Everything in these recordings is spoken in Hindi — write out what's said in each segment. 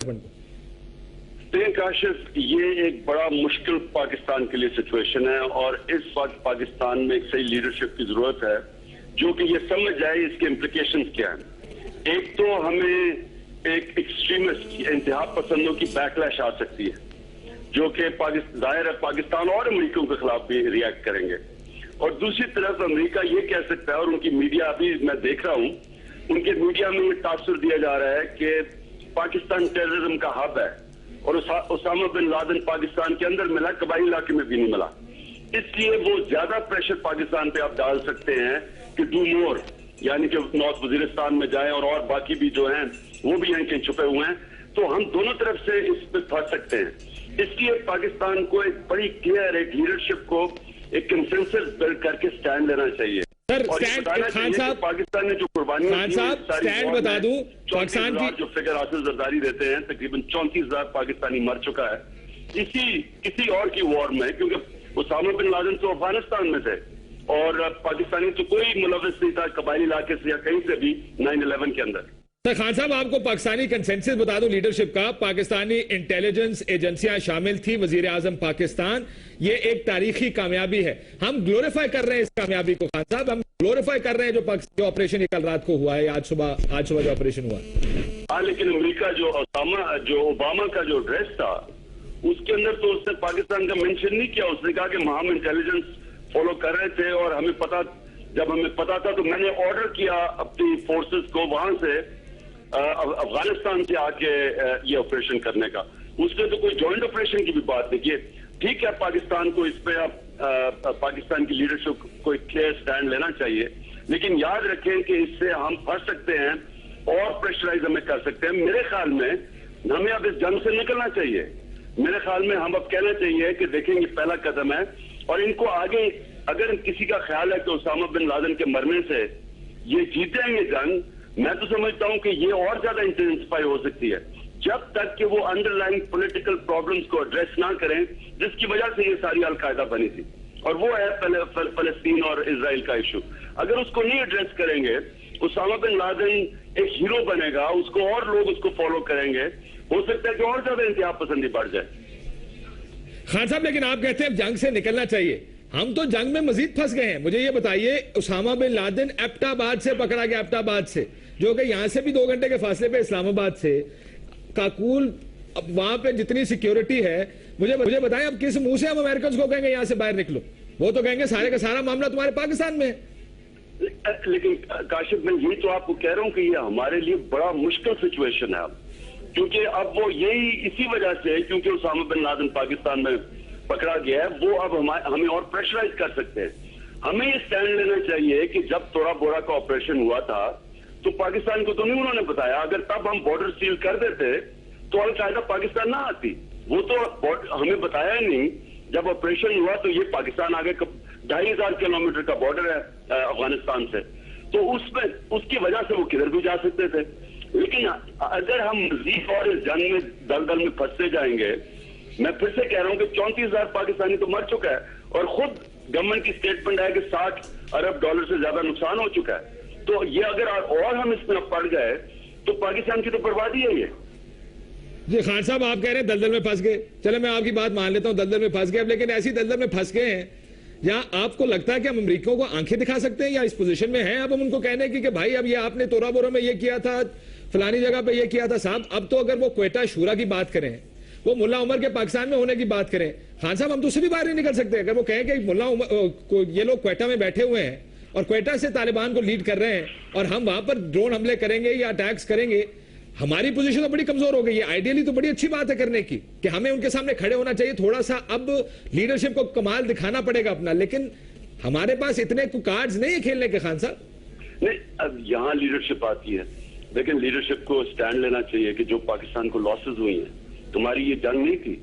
देखिए काशिफ, ये एक बड़ा मुश्किल पाकिस्तान के लिए सिचुएशन है और इस वक्त पाकिस्तान में एक सही लीडरशिप की जरूरत है जो कि ये समझ जाए इसके इम्प्लीकेशंस क्या हैं। एक तो हमें एक एक्सट्रीमिस्ट इंतहा पसंदों की बैकलैश आ सकती है जो कि जाहिर है पाकिस्तान और अमेरिका के खिलाफ भी रिएक्ट करेंगे, और दूसरी तरफ अमेरिका ये कह सकता है, और उनकी मीडिया अभी मैं देख रहा हूँ, उनके मीडिया में ये तासुर दिया जा रहा है कि पाकिस्तान टेररिज्म का हब है और ओसामा बिन लादेन पाकिस्तान के अंदर मिला, कबाइली इलाके में भी नहीं मिला। इसलिए वो ज्यादा प्रेशर पाकिस्तान पे आप डाल सकते हैं कि डू मोर, यानी कि नॉर्थ वजीरिस्तान में जाएं और बाकी भी जो हैं वो भी यहाँ कहीं छुपे हुए हैं। तो हम दोनों तरफ से इस पे फंस सकते हैं। इसलिए पाकिस्तान को एक बड़ी क्लियर एक लीडरशिप को एक कंसेंसस बिल्ड करके स्टैंड लेना चाहिए। सर स्टैंड, खान साहब, पाकिस्तान ने जो कुर्बानियां खान साहब स्टैंड बता दूं, पाकिस्तान की जो फिगर हासिल जरदारी देते हैं तकरीबन 34,000 पाकिस्तानी मर चुका है किसी और की वॉर में, क्योंकि ओसामा बिन लादेन तो अफगानिस्तान में थे और पाकिस्तानी तो कोई मुलविस नहीं था कबाइली इलाके से या कहीं से भी 9/11 के अंदर। सर खान साहब, आपको पाकिस्तानी कंसेंसस बता दूं लीडरशिप का, पाकिस्तानी इंटेलिजेंस एजेंसियां शामिल थी, वजीर आजम पाकिस्तान, ये एक तारीखी कामयाबी है। हम ग्लोरीफाई कर रहे हैं इस कामयाबी को खान साहब, हम ग्लोरीफाई कर रहे हैं जो ऑपरेशन कल रात को हुआ है, आज सुबह जो ऑपरेशन हुआ। हाँ, लेकिन अमेरिका जो ओबामा का जो एड्रेस था उसके अंदर तो उसने पाकिस्तान का मेंशन नहीं किया। उसने कहा कि हम इंटेलिजेंस फॉलो कर रहे थे और जब हमें पता था तो मैंने ऑर्डर किया अपनी फोर्सेस को वहां से अफगानिस्तान से आके ये ऑपरेशन करने का। उसने तो कोई जॉइंट ऑपरेशन की भी बात नहीं की। ठीक है, पाकिस्तान को इस पे पाकिस्तान की लीडरशिप को एक क्लियर स्टैंड लेना चाहिए, लेकिन याद रखें कि इससे हम फंस सकते हैं और प्रेशराइज हमें कर सकते हैं। मेरे ख्याल में हमें अब इस जंग से निकलना चाहिए। मेरे ख्याल में हम अब कहना चाहिए कि देखें ये पहला कदम है और इनको आगे अगर किसी का ख्याल है कि ओसामा बिन लादेन के मरने से ये जीतेंगे जंग, मैं तो समझता हूं कि ये और ज्यादा इंटेंसिफाई हो सकती है जब तक कि वो अंडरलाइंग पॉलिटिकल प्रॉब्लम्स को एड्रेस ना करें जिसकी वजह से ये सारी अलकायदा बनी थी, और वो है फलस्तीन और इजराइल का इशू। अगर उसको नहीं एड्रेस करेंगे ओसामा बिन लादेन एक हीरो बनेगा, उसको और लोग उसको फॉलो करेंगे, हो सकता है कि और ज्यादा इंतहा पसंदी बढ़ जाए। खान साहब, लेकिन आप कहते हैं जंग से निकलना चाहिए, हम तो जंग में मजीद फंस गए हैं। मुझे ये बताइए, ओसामा बिन लादेन एबटाबाद से पकड़ा गया, एबटाबाद से, जो कि यहां से भी 2 घंटे के फासले पे इस्लामाबाद से काकुल, अब वहां पे जितनी सिक्योरिटी है, मुझे बताएं अब किस मुंह से हम अमेरिकन को कहेंगे यहां से बाहर निकलो? वो तो कहेंगे सारे का सारा मामला तुम्हारे पाकिस्तान में है। लेकिन काशिफ, मैं यही तो आपको कह रहा हूं कि ये हमारे लिए बड़ा मुश्किल सिचुएशन है अब, क्योंकि अब वो यही इसी वजह से, क्योंकि ओसामा बिन लादेन पाकिस्तान में पकड़ा गया है, वो अब हमें और प्रेशराइज कर सकते हैं। हमें ये स्टैंड लेना चाहिए कि जब तोड़ा बोरा का ऑपरेशन हुआ था तो पाकिस्तान को तो नहीं उन्होंने बताया। अगर तब हम बॉर्डर सील कर देते तो अलकायदा पाकिस्तान ना आती। वो तो हमें बताया ही नहीं। जब ऑपरेशन हुआ तो ये पाकिस्तान आगे 2,500 किलोमीटर का बॉर्डर है अफगानिस्तान से, तो उसमें उसकी वजह से वो किधर भी जा सकते थे। लेकिन अगर हम मजीद और इस जंग में दलदल में फंसते जाएंगे, मैं फिर से कह रहा हूं कि 34,000 पाकिस्तानी तो मर चुका है और खुद गवर्नमेंट की स्टेटमेंट है कि $60 अरब से ज्यादा नुकसान हो चुका है। तो ये अगर और हम इसमें पड़ गए तो पाकिस्तान की तो बर्बादी है ये। जी खान साहब, आप कह रहे हैं दलदल में फंस गए, चलो मैं आपकी बात मान लेता हूं, दलदल में फंस गए, लेकिन ऐसी दलदल में फंस गए हैं जहां आपको लगता है कि हम अमेरिकियों को आंखें दिखा सकते हैं या इस पोजीशन में हैं अब हम उनको कहने की कि भाई अब ये आपने तोरा बोरा में ये किया था, फलानी जगह पे ये किया था। साहब, अब तो अगर वो क्वेटा शूरा की बात करें, वो मुल्ला उमर के पाकिस्तान में होने की बात करें, खान साहब हम तो उससे भी बाहर नहीं निकल सकते। अगर वो कहें कि मुल्ला उमर ये लोग क्वेटा में बैठे हुए हैं और क्वेटा से तालिबान को लीड कर रहे हैं और हम वहां पर ड्रोन हमले करेंगे या अटैक्स करेंगे, हमारी पोजीशन तो बड़ी कमजोर हो गई है। आइडियली तो बड़ी अच्छी बात है करने की कि हमें उनके सामने खड़े होना चाहिए, थोड़ा सा अब लीडरशिप को कमाल दिखाना पड़ेगा अपना, लेकिन हमारे पास इतने कार्ड्स नहीं है खेलने के। खान साहब नहीं, अब यहाँ लीडरशिप आती है, लेकिन लीडरशिप को स्टैंड लेना चाहिए कि जो पाकिस्तान को लॉसेस हुई हैं, तुम्हारी ये जंग नहीं थी,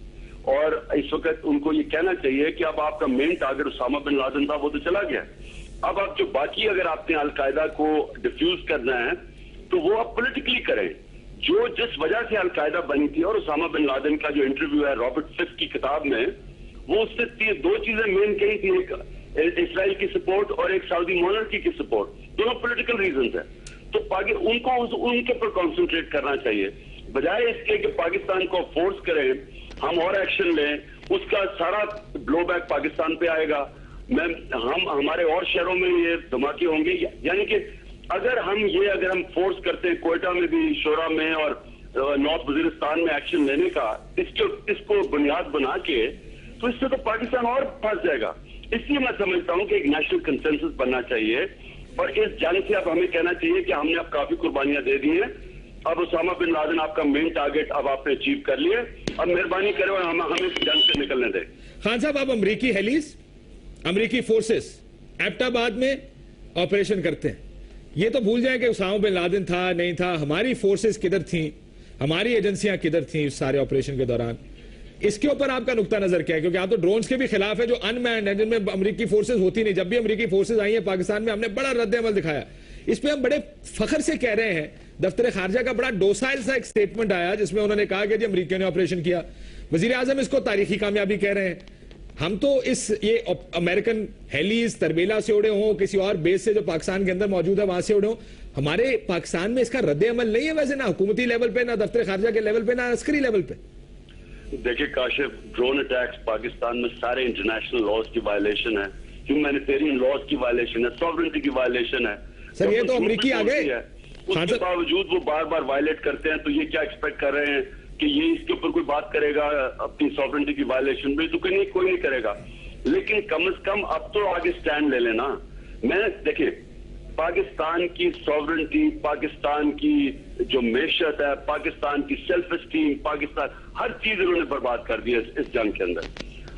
और इस वक्त उनको ये कहना चाहिए कि अब आपका main target Osama bin Laden था, वो तो चला गया। अब आप जो बाकी अगर आपने अलकायदा को डिफ्यूज करना है तो वो आप पॉलिटिकली करें, जो जिस वजह से अलकायदा बनी थी। और उसामा बिन लादेन का जो इंटरव्यू है रॉबर्ट फिफ की किताब में, वो उससे 2 चीजें मेन कही थी, एक इसराइल की सपोर्ट और एक सऊदी मोनार्की की सपोर्ट, दोनों पॉलिटिकल रीजंस है। तो उनको उनके ऊपर कॉन्सेंट्रेट करना चाहिए। बजाय इसके कि पाकिस्तान को फोर्स करें, हम और एक्शन लें, उसका सारा ब्लोबैक पाकिस्तान पे आएगा। हमारे और शहरों में ये धमाके होंगे। यानी कि अगर हम फोर्स करते हैं कोयटा में भी, शोरा में और नॉर्थ वजीरिस्तान में एक्शन लेने का, इसको बुनियाद बना के, तो इससे तो पाकिस्तान और फंस जाएगा। इसलिए मैं समझता हूं कि एक नेशनल कंसेंसस बनना चाहिए और इस जंग से अब हमें कहना चाहिए कि हमने अब काफी कुर्बानियां दे दी हैं, अब उसामा बिन लादेन आपका मेन टारगेट अब आपने अचीव कर लिए, अब मेहरबानी करें और हमें इस जंग से निकलने दें। खान साहब, आप अमरीकी हेलीज, अमरीकी फोर्सेस एबटाबाद में ऑपरेशन करते हैं, ये तो भूल जाएं कि उसामा बिन लादेन था नहीं था, हमारी फोर्सेस किधर थी, हमारी एजेंसियां किधर थी इस सारे ऑपरेशन के दौरान। इसके ऊपर आपका नुक्ता नजर क्या है? क्योंकि आप तो ड्रोन्स के भी खिलाफ है जो अनमैन्ड है, जिनमें अमरीकी फोर्सेस होती नहीं। जब भी अमरीकी फोर्सेस आई है पाकिस्तान में, हमने बड़ा रद्द अमल दिखाया। इस पे हम बड़े फखर से कह रहे हैं। दफ्तर खारजा का बड़ा डोसाइल सा एक स्टेटमेंट आया जिसमें उन्होंने कहा कि जी अमरीकियों ने ऑपरेशन किया। वजीर आजम इसको तारीखी कामयाबी कह रहे हैं। हम तो ये अमेरिकन हेलीज तरबेला से उड़े हों, किसी और बेस से जो पाकिस्तान के अंदर मौजूद है वहां से उड़े हों, हमारे पाकिस्तान में इसका रद्द अमल नहीं है वैसे, ना हुकूमती लेवल पे, ना दफ्तर खारजा के लेवल पे, ना अस्करी लेवल पे। देखिए काशिफ, ड्रोन अटैक्स पाकिस्तान में सारे इंटरनेशनल लॉज की वायलेशन है, ह्यूमैनिटेरियन लॉज की वायलेशन है, सॉवरेनिटी की वायलेशन है। सर ये तो अमरीकी आ गए, उसके बावजूद वो बार बार वायलेट करते हैं, तो ये क्या एक्सपेक्ट कर रहे हैं कि ये इसके ऊपर कोई बात करेगा अपनी सॉवरेनिटी की वायलेशन में? तो कोई नहीं करेगा। लेकिन कम से कम अब तो आगे स्टैंड ले लेना। देखिए, पाकिस्तान की सॉवरेनिटी, पाकिस्तान की जो मैशत है, पाकिस्तान की सेल्फ एस्टीम, पाकिस्तान हर चीज उन्होंने बर्बाद कर दी है इस जंग के अंदर।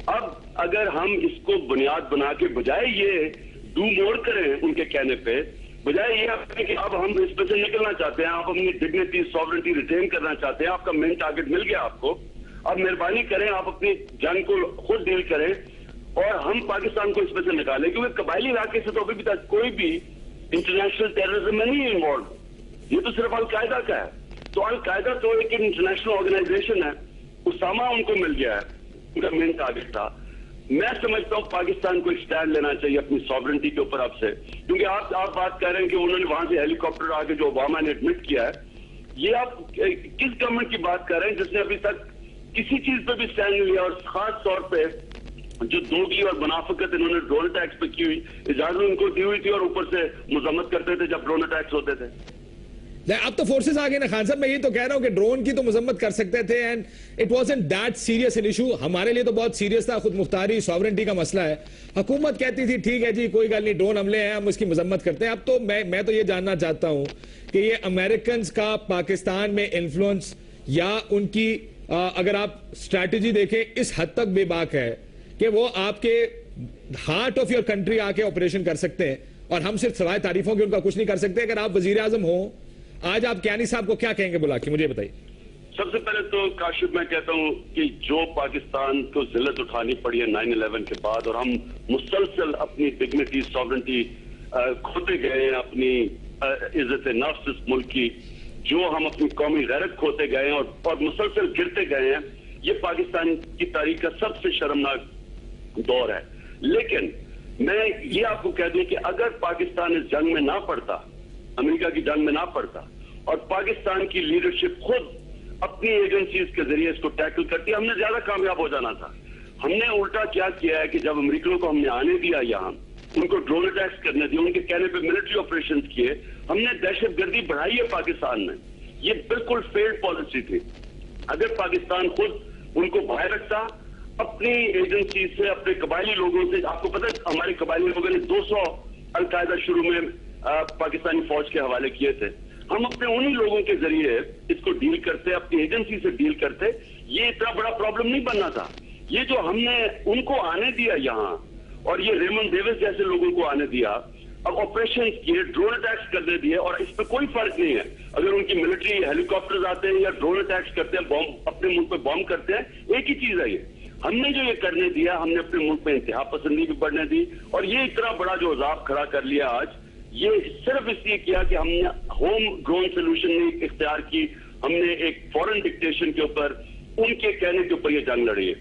अब अगर हम इसको बुनियाद बना के बजाय ये डू मोर करें उनके कहने पे, बजाय ये कि अब हम इस पे से निकलना चाहते हैं, आप अपनी डिग्निटी सॉवरेनिटी रिटेन करना चाहते हैं, आपका मेन टारगेट मिल गया आपको, अब मेहरबानी करें आप अपनी जंग को खुद डील करें और हम पाकिस्तान को इसमें से निकालें। क्योंकि कबायली इलाके से तो अभी तक कोई भी इंटरनेशनल टेररिज्म में नहीं इन्वॉल्व, ये तो सिर्फ अलकायदा का है। तो अलकायदा तो एक इंटरनेशनल ऑर्गेनाइजेशन है, उसामा उनको मिल गया है, उनका मेन टारगेट था। मैं समझता हूं पाकिस्तान को एक स्टैंड लेना चाहिए अपनी सॉवरेनिटी के ऊपर अब से, क्योंकि आप बात कर रहे हैं कि उन्होंने वहां से हेलीकॉप्टर आके जो ओबामा ने एडमिट किया है, ये आप किस गवर्नमेंट की बात कर रहे हैं जिसने अभी तक किसी चीज पे भी स्टैंड नहीं लिया? और खास तौर पे जो दोगली और मुनाफिकत इन्होंने ड्रोन अटैक्स पे की हुई, इजाजत उनको दी हुई थी और ऊपर से मजम्मत करते थे जब ड्रोन अटैक्स होते थे। अब तो फोर्सेस आ गए ना खान साहब, मैं ये तो कह रहा हूं कि ड्रोन की तो मजम्मत कर सकते थे and it wasn't that serious an issue. हमारे लिए तो बहुत सीरियस था, खुद मुख्तारी सॉवरेनिटी का मसला है। हुकूमत कहती थी ठीक है जी कोई गल नहीं, ड्रोन हमले हैं, हम इसकी मजम्मत करते हैं। अब तो मैं तो ये जानना चाहता हूं कि ये अमेरिकन का पाकिस्तान में इन्फ्लुएंस या उनकी अगर आप स्ट्रैटेजी देखें इस हद तक बेबाक है कि वो आपके हार्ट ऑफ योर कंट्री आके ऑपरेशन कर सकते हैं और हम सिर्फ सवाए तारीफों के उनका कुछ नहीं कर सकते। अगर आप वजीर आजम हो आज, आप कियानी साहब को क्या कहेंगे बुला के, मुझे बताइए। सबसे पहले तो काशिफ मैं कहता हूं कि जो पाकिस्तान को जिल्लत उठानी पड़ी है 9/11 के बाद, और हम मुसलसल अपनी डिग्निटी सॉवरेनिटी खोते गए हैं, अपनी इज्जत नफ्स इस मुल्क की, जो हम अपनी कौमी गैरत खोते गए हैं और मुसलसल गिरते गए हैं, ये पाकिस्तान की तारीख का सबसे शर्मनाक दौर है। लेकिन मैं ये आपको कह दूं कि अगर पाकिस्तान इस जंग में ना पड़ता, अमेरिका की जंग में ना पड़ता, और पाकिस्तान की लीडरशिप खुद अपनी एजेंसीज के जरिए इसको टैकल करती, हमने ज्यादा कामयाब हो जाना था। हमने उल्टा क्या किया है कि जब अमेरिकनों को हमने आने दिया यहाँ, उनको ड्रोन अटैक्स करने दिए, उनके कहने पे मिलिट्री ऑपरेशन किए, हमने दहशतगर्दी बढ़ाई है पाकिस्तान में। ये बिल्कुल फेल्ड पॉलिसी थी। अगर पाकिस्तान खुद उनको बाहर रखता अपनी एजेंसी से, अपने कबायली लोगों से, आपको पता है हमारे कबायली लोगों ने 200 अलकायदा शुरू में पाकिस्तानी फौज के हवाले किए थे, हम अपने उन्हीं लोगों के जरिए इसको डील करते, अपनी एजेंसी से डील करते, ये इतना बड़ा प्रॉब्लम नहीं बनना था। ये जो हमने उनको आने दिया यहाँ और ये रेमंड डेविस जैसे लोगों को आने दिया, अब ऑपरेशन किए, ड्रोन अटैक्स करने दिए, और इस पर कोई फर्क नहीं है अगर उनकी मिलिट्री हेलीकॉप्टर्स आते हैं या ड्रोन अटैक्स करते हैं, बॉम्ब अपने मुल्क पे बॉम्ब करते हैं, एक ही चीज है ये। हमने जो ये करने दिया, हमने अपने मुल्क में इंतहा पसंदी भी बढ़ने दी, और ये इतना बड़ा जो अजाब खड़ा कर लिया आज, ये सिर्फ इसलिए किया कि हमने होम ग्रोन सोल्यूशन नहीं इख्तियार की, हमने एक फॉरेन डिक्टेशन के ऊपर, उनके कहने के ऊपर ये जंग लड़ी है।